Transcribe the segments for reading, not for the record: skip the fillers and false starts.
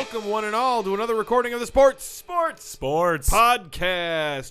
Welcome, one and all, to another recording of the Sports Podcast.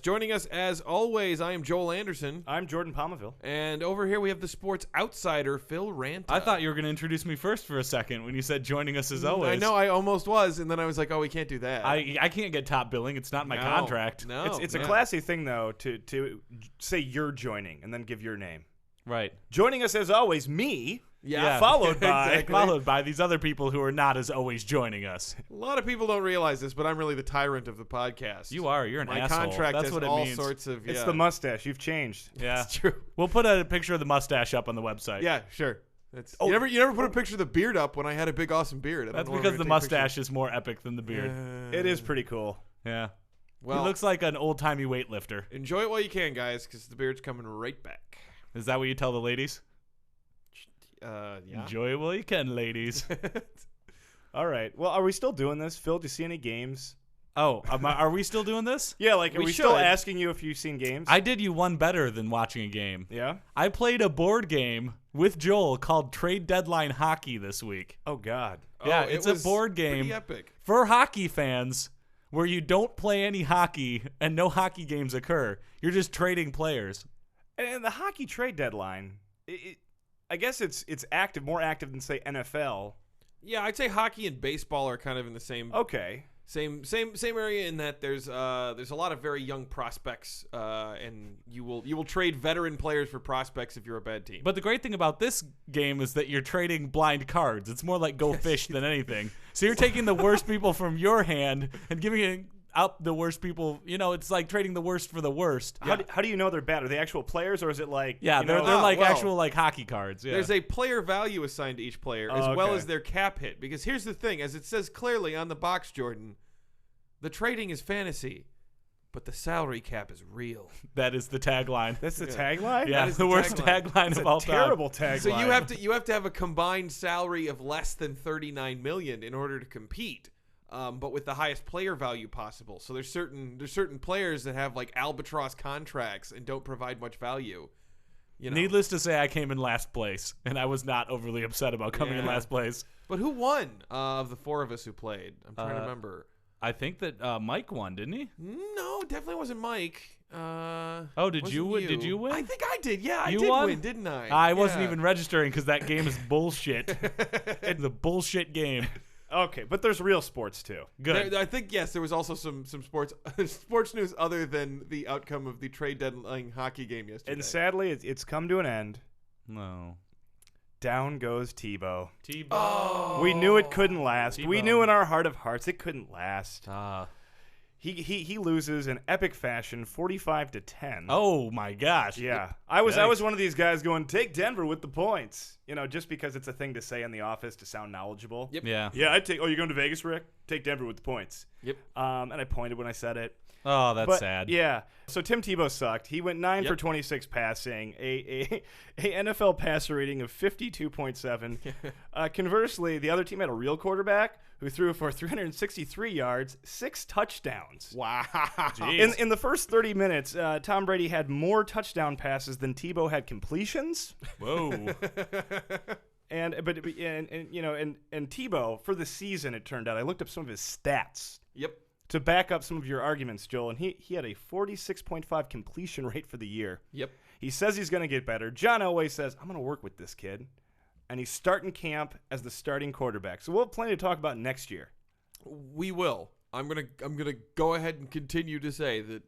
Joining us, as always, I am Joel Anderson. I'm Jordan Pomaville. And over here we have the sports outsider, Phil Ranta. I thought you were going to introduce me first for a second when you said joining us as always. I know, I almost was, and then I was like, oh, we can't do that. I can't get top billing. It's not my contract. No, it's a classy thing, though, to say you're joining and then give your name. Right. Joining us, as always, me. Yeah. Followed by Exactly. Followed by these other people who are not as always joining us. A lot of people don't realize this, but I'm really the tyrant of the podcast. You are. You're an My asshole. contract That's has what it all means. sorts of. It's the mustache. You've changed. Yeah. It's true. We'll put a picture of the mustache up on the website. Yeah, sure. You never put a picture of the beard up when I had a big awesome beard. That's because the mustache is more epic than the beard. It is pretty cool. Yeah. Well, he looks like an old-timey weightlifter. Enjoy it while you can, guys, because the beard's coming right back. Is that what you tell the ladies? Yeah. Enjoy it while you can, ladies. All right. Well, are we still doing this? Phil, do you see any games? Oh, are we still doing this? Yeah, like, are We we still should. asking you if you've seen games? I did you one better than watching a game. Yeah? I played a board game with Joel called Trade Deadline Hockey this week. Oh, God. Yeah, Oh, it's it a was board game Pretty epic. for hockey fans where you don't play any hockey and no hockey games occur. You're just trading players. And the hockey trade deadline, I guess it's active, more active than, say, NFL. Yeah, I'd say hockey and baseball are kind of in the same Okay. same area in that there's a lot of very young prospects, and you will trade veteran players for prospects if you're a bad team. But the great thing about this game is that you're trading blind cards. It's more like Go Fish than anything. So you're taking the worst people from your hand and giving out the worst people. You know, it's like trading the worst for the worst. How do you know they're bad? Are they actual players, or is it like... Yeah, you they're know, like well, actual like hockey cards. Yeah. There's a player value assigned to each player as Oh, well okay. as their cap hit. Because here's the thing, as it says clearly on the box, Jordan, the trading is fantasy, but the salary cap is real. That is the tagline. That's the tagline? Yeah, That is the the worst tagline. tagline It's of a all time. terrible tagline. So you have to have a combined salary of less than $39 million in order to compete. But with the highest player value possible. So there's certain players that have like albatross contracts and don't provide much value. You know. Needless to say, I came in last place, and I was not overly upset about coming in Yeah. last place. But who won of the four of us who played? I'm trying to remember. I think that Mike won, didn't he? No, definitely wasn't Mike. Did you win? Did you win? I think I did. Yeah, I You did won? win, didn't I? I wasn't Yeah. even registering because that game is bullshit. It's a bullshit game. Okay, but there's real sports, too. Good. I think, yes, there was also some sports news other than the outcome of the trade deadline hockey game yesterday. And sadly, it's come to an end. No. Down goes Tebow. Tebow. Oh. We knew it couldn't last. We Tebow. knew in our heart of hearts it couldn't last. Ah. He loses in epic fashion, 45-10. Oh my gosh. Yeah. I was Yikes. one of these guys going, take Denver with the points. You know, just because it's a thing to say in the office to sound knowledgeable. Yep. Yeah. Yeah, I'd take, you're going to Vegas, Rick? Take Denver with the points. Yep. And I pointed when I said it. Oh, that's But, sad. Yeah. So Tim Tebow sucked. He went 9 for Yep. 26 passing, a NFL passer rating of 52.7. Conversely, the other team had a real quarterback who threw for 363 yards, 6 touchdowns. Wow. Jeez. In the first 30 minutes, Tom Brady had more touchdown passes than Tebow had completions. Whoa. And Tebow for the season, it turned out, I looked up some of his stats Yep. to back up some of your arguments, Joel, and he had a 46.5 completion rate for the year. Yep. He says he's going to get better. John Elway says, I'm going to work with this kid. And he's starting camp as the starting quarterback. So we'll have plenty to talk about next year. We will. I'm gonna go ahead and continue to say that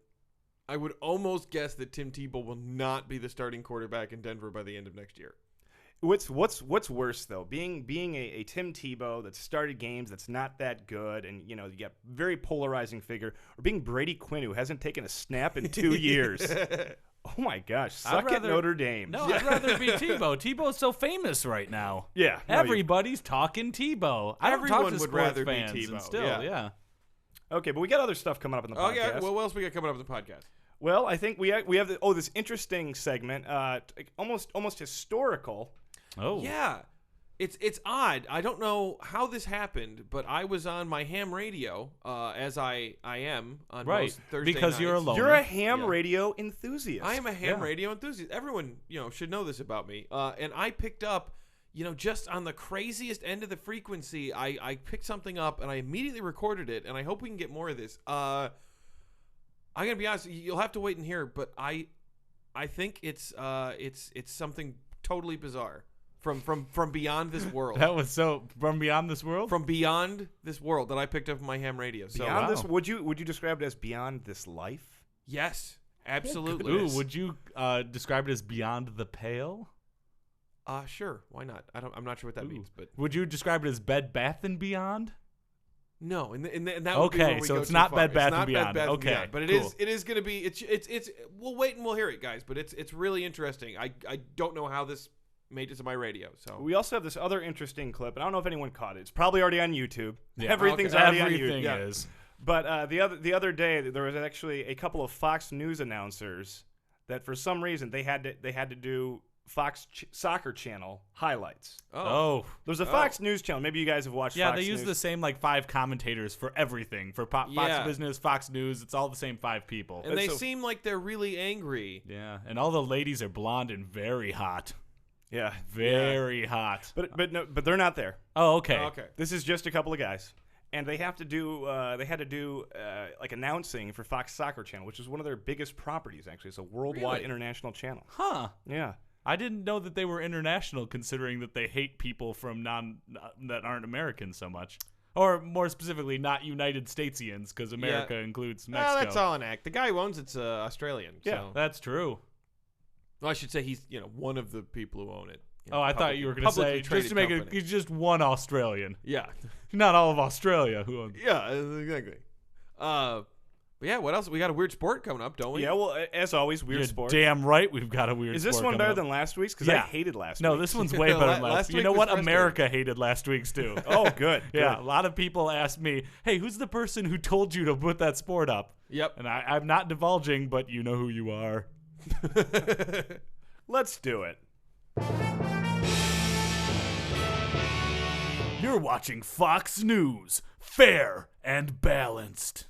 I would almost guess that Tim Tebow will not be the starting quarterback in Denver by the end of next year. What's worse, though? Being a Tim Tebow that's started games that's not that good, and, you know, you got very polarizing figure, or being Brady Quinn, who hasn't taken a snap in 2 years. Oh, my gosh. Suck at Notre Dame. No, I'd rather be Tebow. Tebow's so famous right now. Yeah. no, Everybody's talking Tebow. I don't Everyone talk to would sports rather be fans, and Tebow, still, yeah. Okay, but we got other stuff coming up in the Oh podcast. yeah. Well, what else we got coming up in the podcast? Well, I think we have this interesting segment, almost historical. Oh. Yeah. It's odd. I don't know how this happened, but I was on my ham radio, as I am on Right, most Thursday because nights. you're alone. You're a ham Yeah. radio enthusiast. I am a ham Yeah. radio enthusiast. Everyone, should know this about me. And I picked up just on the craziest end of the frequency, I picked something up and I immediately recorded it, and I hope we can get more of this. I'm gonna be honest, you'll have to wait and hear, but I think it's something totally bizarre from beyond this world. That was from beyond this world. From beyond this world that I picked up on my ham radio. So Beyond this, would you describe it as beyond this life? yes, absolutely. Ooh, would you describe it as beyond the pale? Sure, why not? I'm not sure what that means, but Would you describe it as Bed Bath and Beyond? no, and that would be Okay, where we so go it's too not far. Bed Bath It's not and Beyond. Bed Bath and Okay, Beyond, but cool. it is going to be. It's. We'll wait and we'll hear it, guys. But it's really interesting. I don't know how this made it to my radio. So We also have this other interesting clip, and I don't know if anyone caught it. It's probably already on YouTube. Yeah. Everything's Okay. already on Everything YouTube. is. But the other day there was actually a couple of Fox News announcers that for some reason they had to do Fox Soccer Channel highlights. Oh. There's a Fox News channel. Maybe you guys have watched. Yeah, Fox they use News. the same 5 commentators for everything. For Fox Yeah. Business, Fox News, it's all the same 5 people. and they so- seem like they're really angry. Yeah, and all the ladies are blonde and very hot. Yeah, Very hot. but they're not there. Oh, okay. Okay. This is just a couple of guys, and they had to do announcing for Fox Soccer Channel, which is one of their biggest properties. Actually, it's a worldwide Really? international channel. Huh. Yeah. I didn't know that they were international, considering that they hate people from that aren't American so much. Or more specifically, not United Statesians, because America includes Mexico. That's all an act. The guy who owns it's Australian. Yeah. So. That's true. Well, I should say he's one of the people who own it. Oh, I thought you were going to say, just to make it, he's just one Australian. Yeah. Not all of Australia who owns. Yeah, exactly. But yeah, what else? We got a weird sport coming up, don't we? Yeah. Well, as always, weird You're sport. damn right we've got a weird Is this sport one better coming than last week's? Because Yeah. I hated last No, week. this one's way better than Last last. You week know was what? frustrating. America hated last week's too. Oh, good. Yeah, a good. lot of people asked me, hey, who's the person who told you to put that sport up? Yep. And I'm not divulging, but you know who you are. Let's do it. You're watching Fox News, fair and balanced.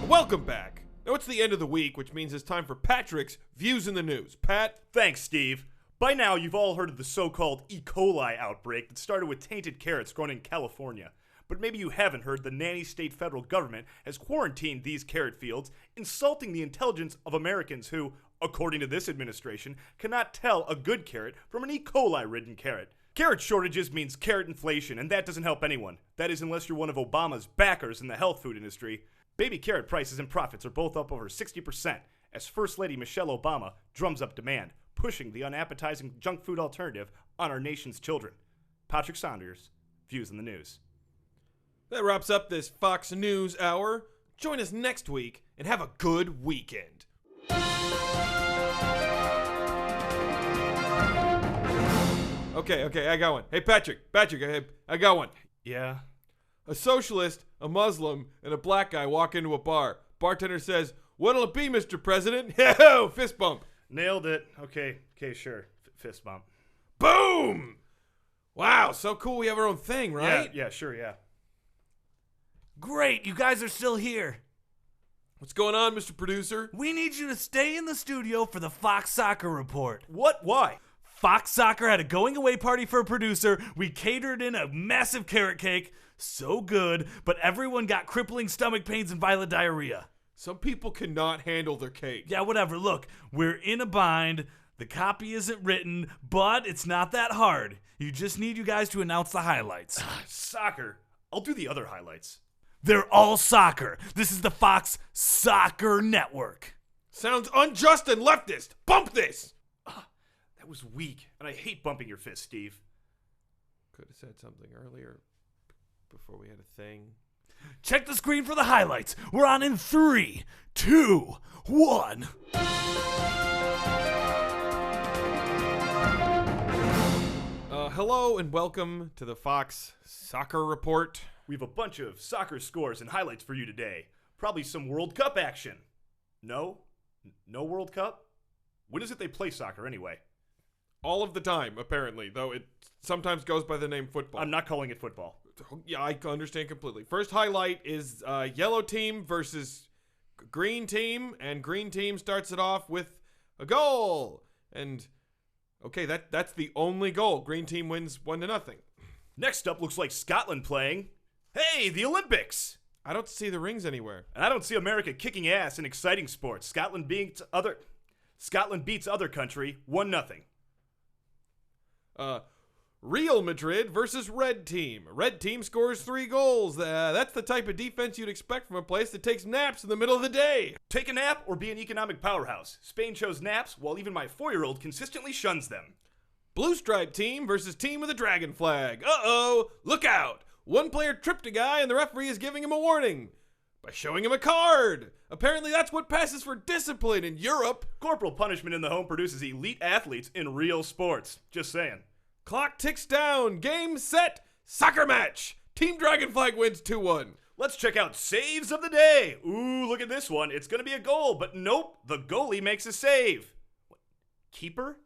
Welcome back. Now it's the end of the week, which means it's time for Patrick's Views in the News. Pat? Thanks, Steve. By now, you've all heard of the so-called E. coli outbreak that started with tainted carrots grown in California. But maybe you haven't heard the nanny state federal government has quarantined these carrot fields, insulting the intelligence of Americans who, according to this administration, cannot tell a good carrot from an E. coli-ridden carrot. Carrot shortages means carrot inflation, and that doesn't help anyone. That is unless you're one of Obama's backers in the health food industry. Baby carrot prices and profits are both up over 60%, as First Lady Michelle Obama drums up demand, pushing the unappetizing junk food alternative on our nation's children. Patrick Saunders, Views in the News. That wraps up this Fox News hour. Join us next week and have a good weekend. Okay, I got one. Hey, Patrick, I got one. Yeah. A socialist, a Muslim, and a black guy walk into a bar. Bartender says, "What'll it be, Mr. President?" Yo, fist bump. Nailed it. Okay, sure. Fist bump. Boom! Wow, so cool we have our own thing, right? Yeah, sure, yeah. Great, you guys are still here. What's going on, Mr. Producer? We need you to stay in the studio for the Fox Soccer Report. What? Why? Fox Soccer had a going away party for a producer. We catered in a massive carrot cake. So good, but everyone got crippling stomach pains and violent diarrhea. Some people cannot handle their cake. Yeah, whatever. Look, we're in a bind. The copy isn't written, but it's not that hard. You just need you guys to announce the highlights. Soccer. I'll do the other highlights. They're all soccer. This is the Fox Soccer Network. Sounds unjust and leftist. Bump this! That was weak, and I hate bumping your fist, Steve. Could have said something earlier before we had a thing. Check the screen for the highlights. We're on in 3, 2, 1. Hello and welcome to the Fox Soccer Report. We have a bunch of soccer scores and highlights for you today. Probably some World Cup action. No? No World Cup? When is it they play soccer anyway? All of the time, apparently, though it sometimes goes by the name football. I'm not calling it football. Yeah, I understand completely. First highlight is yellow team versus green team, and green team starts it off with a goal. And okay, that's the only goal. Green team wins 1-0. Next up looks like Scotland playing. Hey, the Olympics! I don't see the rings anywhere. And I don't see America kicking ass in exciting sports. Scotland beats other country 1-0. Real Madrid versus Red Team. Red Team scores 3 goals. That's the type of defense you'd expect from a place that takes naps in the middle of the day. Take a nap or be an economic powerhouse. Spain chose naps, while even my 4-year-old consistently shuns them. Blue Stripe Team versus Team with a Dragon Flag. Uh-oh, look out. One player tripped a guy and the referee is giving him a warning by showing him a card. Apparently that's what passes for discipline in Europe. Corporal punishment in the home produces elite athletes in real sports. Just saying. Clock ticks down. Game, set, soccer match. Team Dragon Flag wins 2-1. Let's check out saves of the day. Ooh, look at this one. It's going to be a goal, but nope, the goalie makes a save. What, keeper?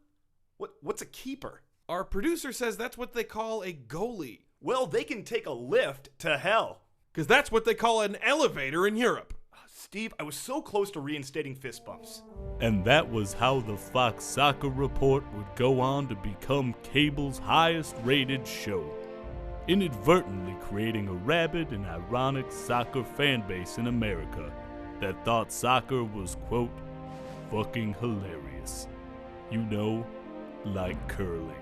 What's a keeper? Our producer says that's what they call a goalie. Well, they can take a lift to hell. Because that's what they call an elevator in Europe. Steve, I was so close to reinstating fist bumps. And that was how the Fox Soccer Report would go on to become cable's highest rated show, inadvertently creating a rabid and ironic soccer fan base in America that thought soccer was, quote, fucking hilarious. You know, like curling.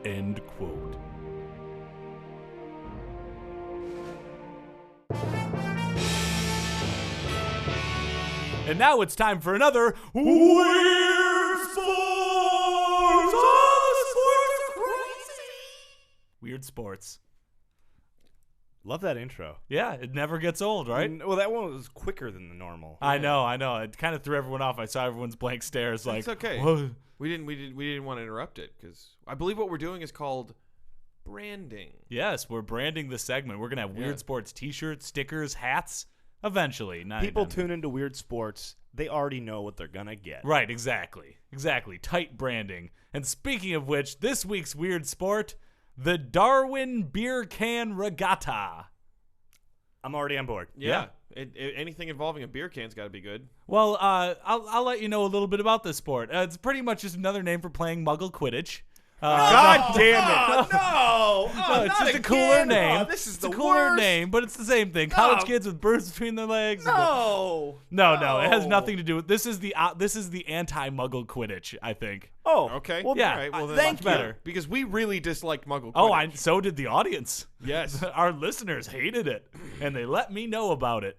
End quote. And now it's time for another Weird Sports! Oh, sports are crazy! Weird Sports. Love that intro. Yeah, it never gets old, right? Well, that one was quicker than the normal. I know. It kind of threw everyone off. I saw everyone's blank stares like, it's okay. Whoa. We didn't want to interrupt it because I believe what we're doing is called branding. Yes, we're branding the segment. We're going to have Weird Sports t-shirts, stickers, hats. Eventually. People tune into Weird Sports. They already know what they're going to get. Right, exactly. Tight branding. And speaking of which, this week's Weird Sport, the Darwin Beer Can Regatta. I'm already on board. Yeah. Anything involving a beer can's got to be good. Well, I'll let you know a little bit about this sport. It's pretty much just another name for playing Muggle Quidditch. God damn it! No, it's just a cooler name. This is it's a cooler name, but it's the same thing. College kids with birds between their legs. No, it has nothing to do with. This is the anti-Muggle Quidditch, I think. Oh, okay. Well, yeah. All right, well, then Thank much you. better because we really disliked Muggle Quidditch. Oh, so did the audience. Yes, our listeners hated it, and they let me know about it.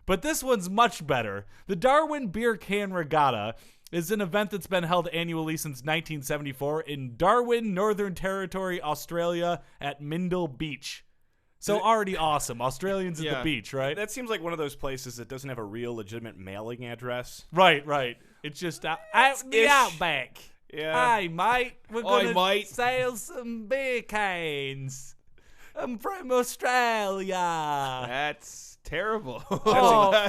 But this one's much better. The Darwin Beer Can Regatta is an event that's been held annually since 1974 in Darwin, Northern Territory, Australia at Mindle Beach. So already awesome. Australians at the beach, right? That seems like one of those places that doesn't have a real legitimate mailing address. Right. It's just out in the outback. Yeah. Hey, mate, we're going to sell some beer cans. I'm from Australia. That's terrible.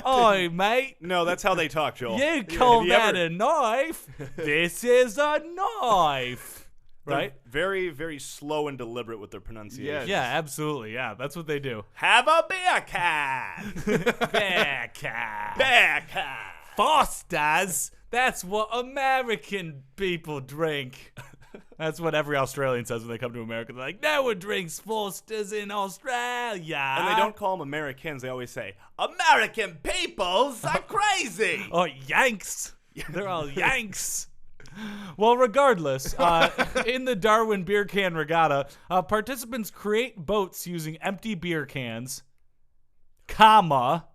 Oi, mate. No, that's how they talk, Joel. You call that a knife? This is a knife. Right? Very, very slow and deliberate with their pronunciation. Yeah, absolutely. Yeah, that's what they do. Have a beer can. Beer can. Beer can. Foster's. That's what American people drink. That's what every Australian says when they come to America. They're like, no one drinks Foster's in Australia. And they don't call them Americans. They always say, American peoples are crazy. Oh, Yanks. They're all Yanks. Well, regardless, in the Darwin Beer Can Regatta, participants create boats using empty beer cans, comma.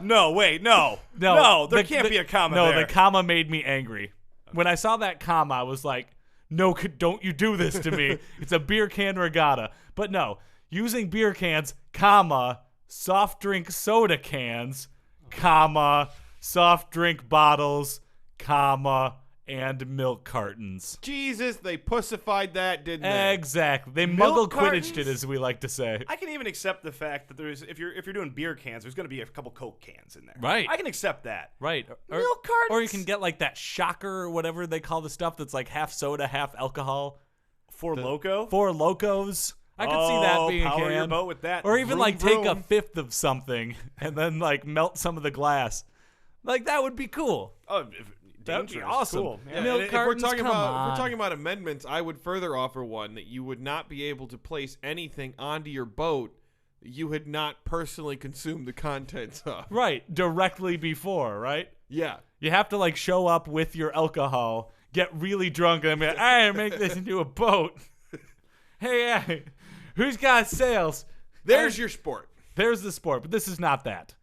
No, wait, no. There can't be a comma there. No, the comma made me angry. When I saw that comma, I was like, no, don't you do this to me. It's a beer can regatta. But no, using beer cans, comma, soft drink soda cans, comma, soft drink bottles, comma, and milk cartons. Jesus, they pussified that, didn't they? Exactly. They Milk Muggle Quidditched cartons? it, as we like to say. I can even accept the fact that there's if you're doing beer cans, there's going to be a couple Coke cans in there. Right. I can accept that. Right. Milk cartons. Or you can get like that shocker or whatever they call the stuff that's like half soda, half alcohol. Four Loko. Four Locos. I could see that being a power can. your boat with that. Or even Vroom, like take a vroom. fifth of something and then like melt some of the glass. Like that would be cool. Oh, That'd be dangerous. awesome. Cool. Yeah, Milk and if we're cartons, talking come about if on. we're talking about amendments, I would further offer one that you would not be able to place anything onto your boat that you had not personally consumed the contents of. Right, directly before, right? Yeah. You have to like show up with your alcohol, get really drunk, and be like, "I make this into a boat." Hey, who's got sails? There's your sport. There's the sport, but this is not that.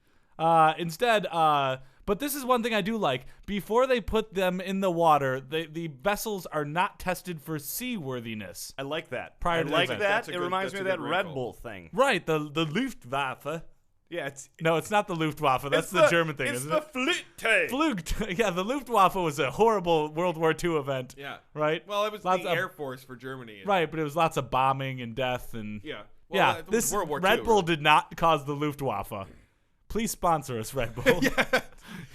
Instead, but this is one thing I do like. Before they put them in the water, the vessels are not tested for seaworthiness. I like that. Prior I to the like event. that. That's a It good- reminds me of that's that a good Red wrinkle. Bull thing. Right, the Luftwaffe. Yeah, it's No, it's not the Luftwaffe. That's the German thing, it's isn't the it? Flinte. Flugt. Yeah, the Luftwaffe was a horrible World War II event. Yeah. Right? Well, it was Lots the of- Air Force for Germany. Right, but it was lots of bombing and death and Yeah. Well, yeah. that was This World War Red II, Bull really. did not cause the Luftwaffe. Please sponsor us, Red Bull. Yeah.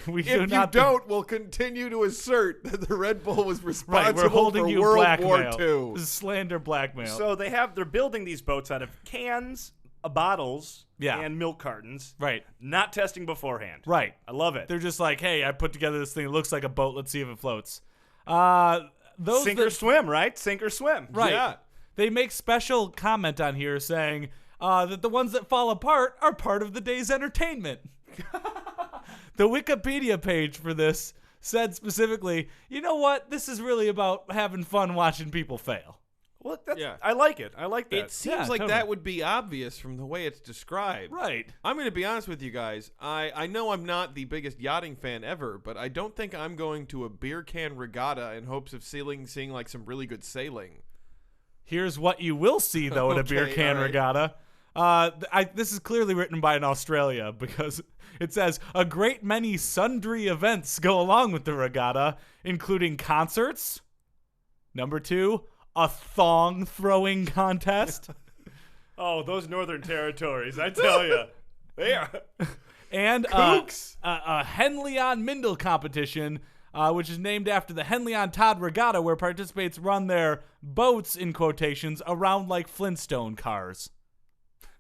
We do If you not don't, we'll continue to assert that the Red Bull was Right, responsible we're holding for you World blackmail. War II. This is slander blackmail. So they're building these boats out of cans, bottles, Yeah. and milk cartons. right, Not testing beforehand. right. I love it. They're just like, hey, I put together this thing. It looks like a boat. Let's see if it floats. Those Sink or that- swim, right? Sink or swim. Right. Yeah. They make special comment on here saying that the ones that fall apart are part of the day's entertainment. The Wikipedia page for this said specifically, you know what? This is really about having fun watching people fail. Well, that's, Yeah. I like it. I like that. It seems Yeah, like totally. that would be obvious from the way it's described. Right. I'm going to be honest with you guys. I know I'm not the biggest yachting fan ever, but I don't think I'm going to a beer can regatta in hopes of seeing like some really good sailing. Here's what you will see, though, at a beer Okay, can all right. regatta. This is clearly written by an Australia because it says a great many sundry events go along with the regatta, including concerts. Number 2, a thong throwing contest. Oh, those Northern Territories, I tell you. They are. And Kooks. a Henley-on Mindel competition, which is named after the Henley-on Todd Regatta, where participants run their boats, in quotations, around like Flintstone cars.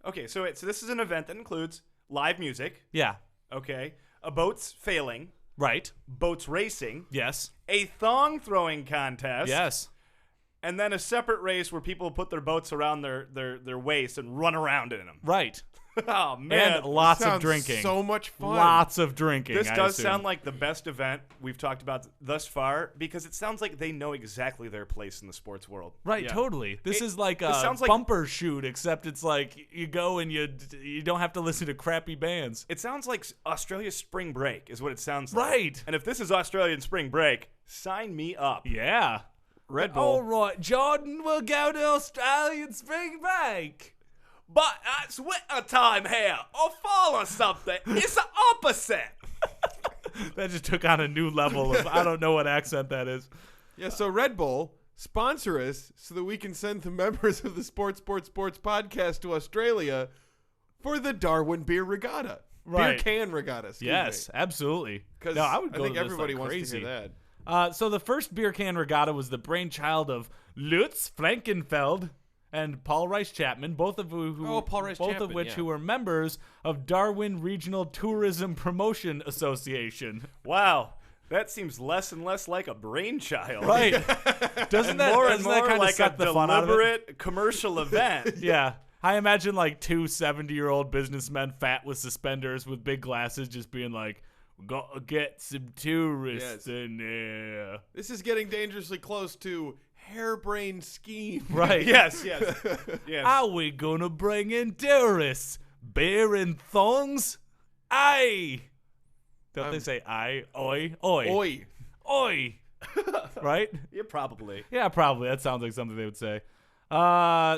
Okay, so this is an event that includes live music, Yeah. okay, a boats failing, Right. boats racing, Yes. a thong throwing contest, Yes. and then a separate race where people put their boats around their waist and run around in them. Right. Oh, man. And lots of Sounds drinking. so much fun. Lots of drinking. This I does assume. sound like the best event we've talked about thus far because it sounds like they know exactly their place in the sports world. Right, Yeah. totally. This is like this a sounds like- bumper shoot, except it's like you go and you don't have to listen to crappy bands. It sounds like Australia's spring break is what it sounds like. Right. And if this is Australian spring break, sign me up. Yeah. Red Bull. All right, Jordan, we'll go to Australian spring break. But it's winter time here, or fall or something. It's the opposite. That just took on a new level of I don't know what accent that is. Yeah, so Red Bull, sponsor us so that we can send the members of the Sports podcast to Australia for the Darwin Beer Regatta. Right. Beer can regatta, excuse Yes, absolutely. Because No, I would go think to this everybody like wants crazy. to hear that. So the first beer can regatta was the brainchild of Lutz Frankenfeld and Paul Rice Chapman, both of Paul Rice both of Chapman, which yeah. who were members of Darwin Regional Tourism Promotion Association. Wow. That seems less and less like a brainchild. Right? Doesn't that More and doesn't that more kind of like suck a the fun out of it? deliberate commercial event. Yeah. I imagine like two 70-year-old businessmen, fat with suspenders, with big glasses, just being like, "We gotta get some tourists Yes. in there." This is getting dangerously close to harebrained scheme. Right? Yes. Are we gonna bring in tourists? Beer and thongs? Aye. Don't they say aye? Oi? Oi. Oi. Oi. Right? Yeah, probably. Yeah, probably. That sounds like something they would say.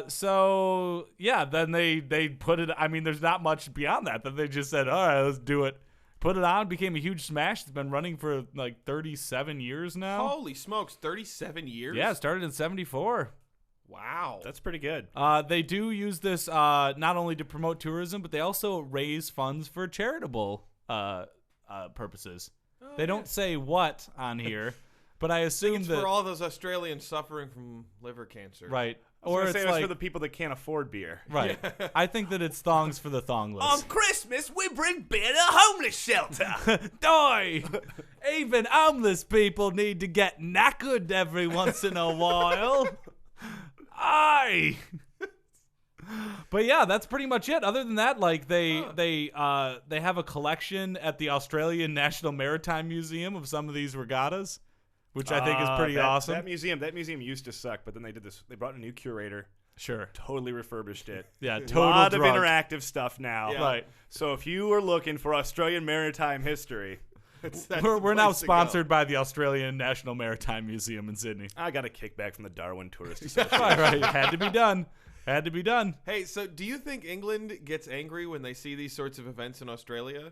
So yeah, then they put it. I mean, there's not much beyond that. Then they just said, all right, let's do it. Put it on. Became a huge smash. It's been running for like 37 years now. Holy smokes, 37 years? Yeah, it started in 74. Wow. That's pretty good. They do use this not only to promote tourism, but they also raise funds for charitable purposes. They don't say what on here, but I I assume think it's that for all those Australians suffering from liver cancer. right. Or it's it's like for the people that can't afford beer. right. I think that it's thongs for the thongless. Christmas, we bring beer to homeless shelter. Die! Even homeless people need to get knackered every once in a while. Aye. But yeah, that's pretty much it. Other than that, like they have a collection at the Australian National Maritime Museum of some of these regattas, which I think is pretty awesome. That museum used to suck, but then they did this. They brought a new curator. Sure. Totally refurbished it. Yeah, A total lot drunk. of interactive stuff now. Yeah. Right. So if you are looking for Australian maritime history, That's We're the now place to go. sponsored by the Australian National Maritime Museum in Sydney. I got a kickback from the Darwin Tourist Association. All right, had to be done. Had to be done. Hey, so do you think England gets angry when they see these sorts of events in Australia?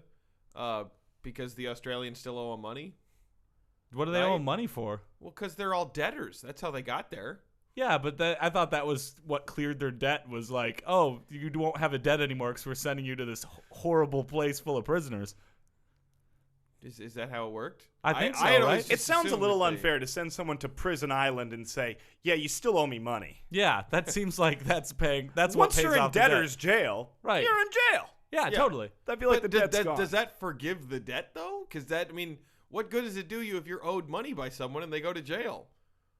Because the Australians still owe them money? What do they Right. owe money for? Well, because they're all debtors. That's how they got there. Yeah, but I thought that was what cleared their debt was like, oh, you won't have a debt anymore because we're sending you to this horrible place full of prisoners. Is that how it worked? I think so, had always right? just It sounds a assumed little that they- unfair to send someone to Prison Island and say, yeah, you still owe me money. Yeah, that seems like that's what Once pays you're in off the debt. debtor's jail, Right. you're in jail. Yeah, Yeah. totally. I feel like But the debt's gone. does that forgive the debt, though? Because what good does it do you if you're owed money by someone and they go to jail?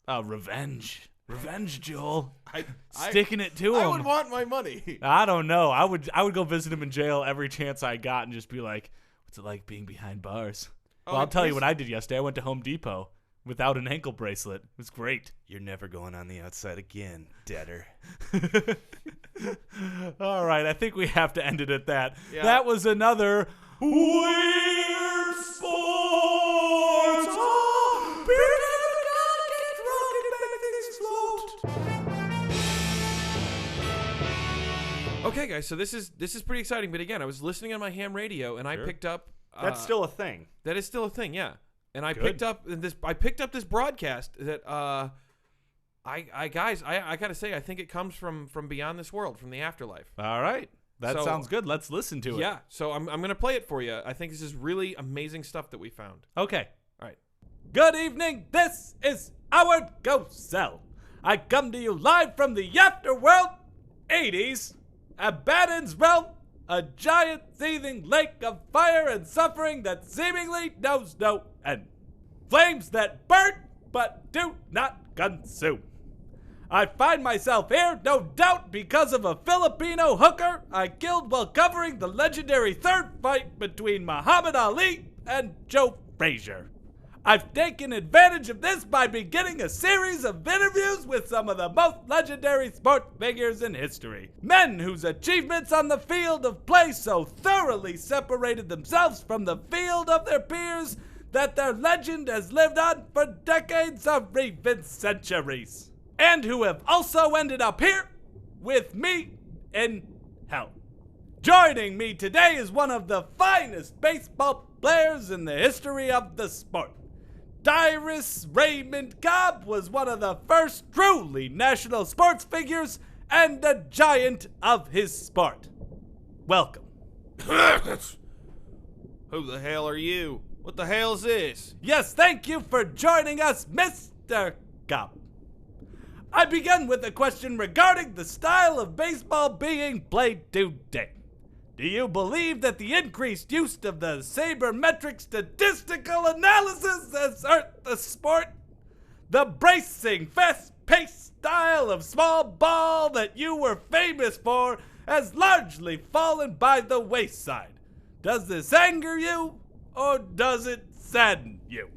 Revenge. Revenge, Joel. I Sticking it to I him. would want my money. I don't know. I would go visit him in jail every chance I got and just be like, what's it like being behind bars? Oh, Well, I'll tell you it's- what I did yesterday. I went to Home Depot without an ankle bracelet. It was great. You're never going on the outside again, debtor. All right, I think we have to end it at that. Yeah. That was another Weird Sports. Okay, guys. So this is pretty exciting. But again, I was listening on my ham radio and I Sure. picked up. That's still a thing. That is still a thing, yeah. And I Good. picked up this broadcast that I gotta say I think it comes from beyond this world, from the afterlife. All right, that So- sounds good. Let's listen to it. Yeah. So I'm gonna play it for you. I think this is really amazing stuff that we found. Okay. All right. Good evening. This is Howard Cosell. I come to you live from the afterworld 80s, Abaddon's realm, a giant seething lake of fire and suffering that seemingly knows no end. Flames that burn but do not consume. I find myself here, no doubt, because of a Filipino hooker I killed while covering the legendary third fight between Muhammad Ali and Joe Frazier. I've taken advantage of this by beginning a series of interviews with some of the most legendary sports figures in history. Men whose achievements on the field of play so thoroughly separated themselves from the field of their peers that their legend has lived on for decades or even centuries. And who have also ended up here with me in hell. Joining me today is one of the finest baseball players in the history of the sport. Tyrus Raymond Cobb was one of the first truly national sports figures and a giant of his sport. Welcome. Who the hell are you? What the hell's this? Yes, thank you for joining us, Mr. Cobb. I begin with a question regarding the style of baseball being played today. Do you believe that the increased use of the sabermetric statistical analysis has hurt the sport? The bracing, fast-paced style of small ball that you were famous for has largely fallen by the wayside. Does this anger you, or does it sadden you?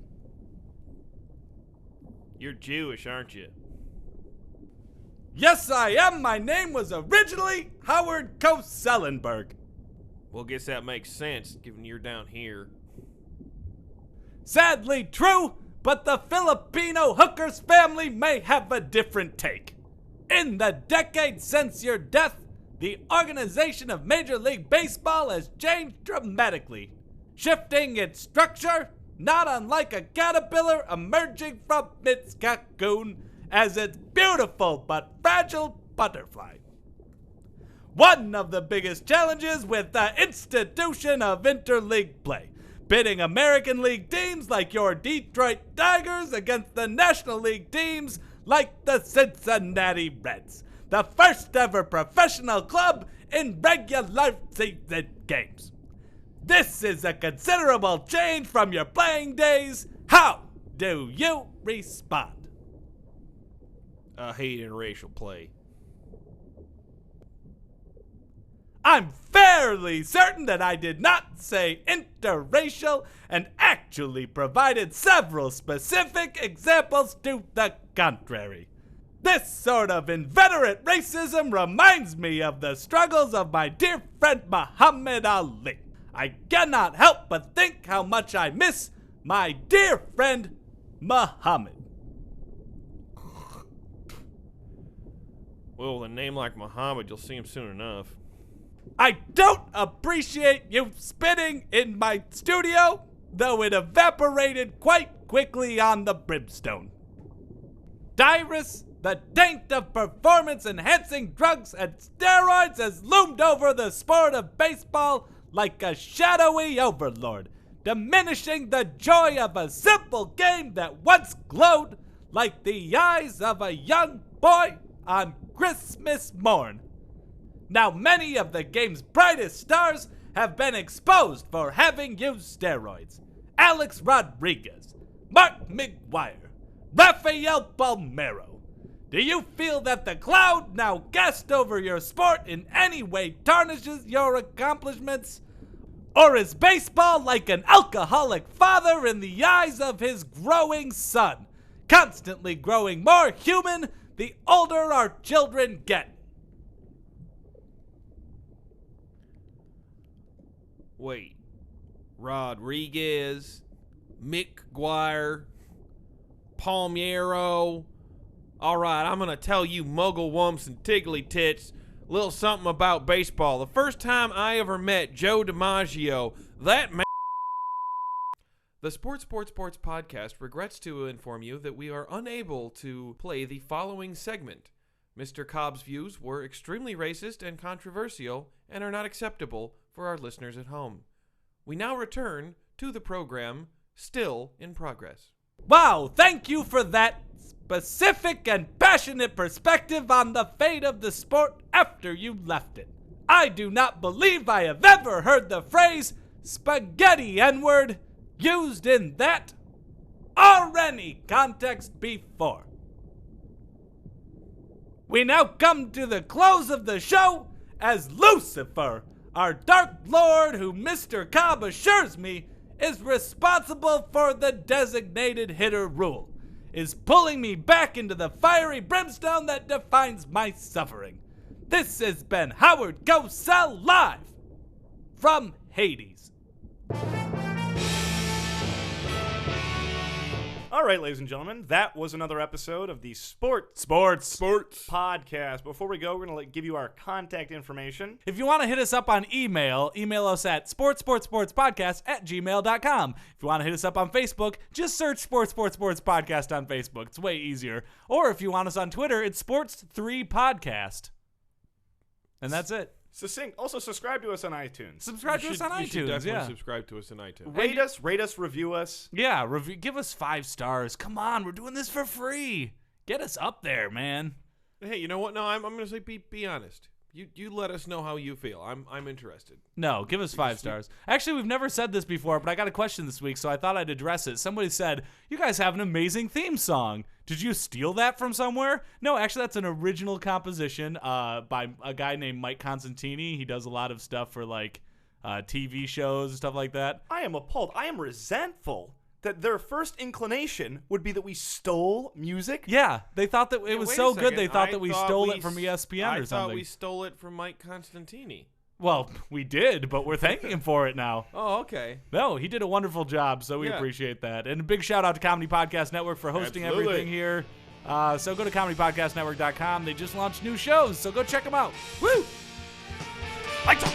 You're Jewish, aren't you? Yes, I am. My name was originally Howard Cosellenberg. Well, guess that makes sense, given you're down here. Sadly true, but the Filipino hooker's family may have a different take. In the decade since your death, the organization of Major League Baseball has changed dramatically, shifting its structure, not unlike a caterpillar emerging from its cocoon as its beautiful but fragile butterfly. One of the biggest challenges with the institution of interleague play, pitting American League teams like your Detroit Tigers against the National League teams like the Cincinnati Reds, the first ever professional club in regular season games. This is a considerable change from your playing days. How do you respond? Hate interracial play. I'm fairly certain that I did not say interracial and actually provided several specific examples to the contrary. This sort of inveterate racism reminds me of the struggles of my dear friend Muhammad Ali. I cannot help but think how much I miss my dear friend Muhammad. Well, with a name like Muhammad, you'll see him soon enough. I don't appreciate you spitting in my studio, though it evaporated quite quickly on the brimstone. Tyrus, the taint of performance-enhancing drugs and steroids has loomed over the sport of baseball like a shadowy overlord, diminishing the joy of a simple game that once glowed like the eyes of a young boy on Christmas morn. Now many of the game's brightest stars have been exposed for having used steroids. Alex Rodriguez, Mark McGuire, Rafael Palmeiro. Do you feel that the cloud now cast over your sport in any way tarnishes your accomplishments? Or is baseball like an alcoholic father in the eyes of his growing son, constantly growing more human the older our children get? Wait. Rodriguez, McGuire, Palmeiro. All right, I'm going to tell you muggle-wumps and tiggly tits a little something about baseball. The first time I ever met Joe DiMaggio, that man... The Sports podcast regrets to inform you that we are unable to play the following segment. Mr. Cobb's views were extremely racist and controversial and are not acceptable for our listeners at home. We now return to the program, still in progress. Wow, thank you for that specific and passionate perspective on the fate of the sport after you left it. I do not believe I have ever heard the phrase spaghetti N-word used in that or any context before. We now come to the close of the show as Lucifer, our Dark Lord who Mr. Cobb assures me is responsible for the designated hitter rule, is pulling me back into the fiery brimstone that defines my suffering. This has been Howard Cosell live from Hades. All right, ladies and gentlemen, that was another episode of the Sports Podcast. Before we go, we're going to give you our contact information. If you want to hit us up on email us at sportspodcast@gmail.com. If you want to hit us up on Facebook, just search Sports Podcast on Facebook. It's way easier. Or if you want us on Twitter, it's Sports3Podcast. And that's it. Succinct. Also, subscribe to us on iTunes. Subscribe to us on You should iTunes, definitely subscribe to us on iTunes. Rate us, review us. Yeah, give us 5 stars. Come on, we're doing this for free. Get us up there, man. Hey, you know what? No, I'm going to say be honest. You let us know how you feel. I'm interested. No, give us 5 stars. Actually, we've never said this before, but I got a question this week, so I thought I'd address it. Somebody said, you guys have an amazing theme song. Did you steal that from somewhere? No, actually, that's an original composition by a guy named Mike Constantini. He does a lot of stuff for, like, TV shows and stuff like that. I am appalled. I am resentful that their first inclination would be that we stole music. Yeah, they thought that it was wait so a good second. they thought I that we thought stole we it from s- ESPN or I something. thought we stole it from Mike Constantini. Well, we did, but we're thanking him for it now. Oh, okay. No, he did a wonderful job, so we Yeah. appreciate that. And a big shout out to Comedy Podcast Network for hosting Absolutely. everything here. So go to comedypodcastnetwork.com. They just launched new shows, so go check them out. Woo! Lights up!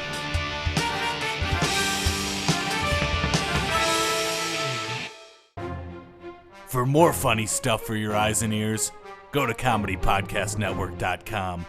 For more funny stuff for your eyes and ears, go to comedypodcastnetwork.com.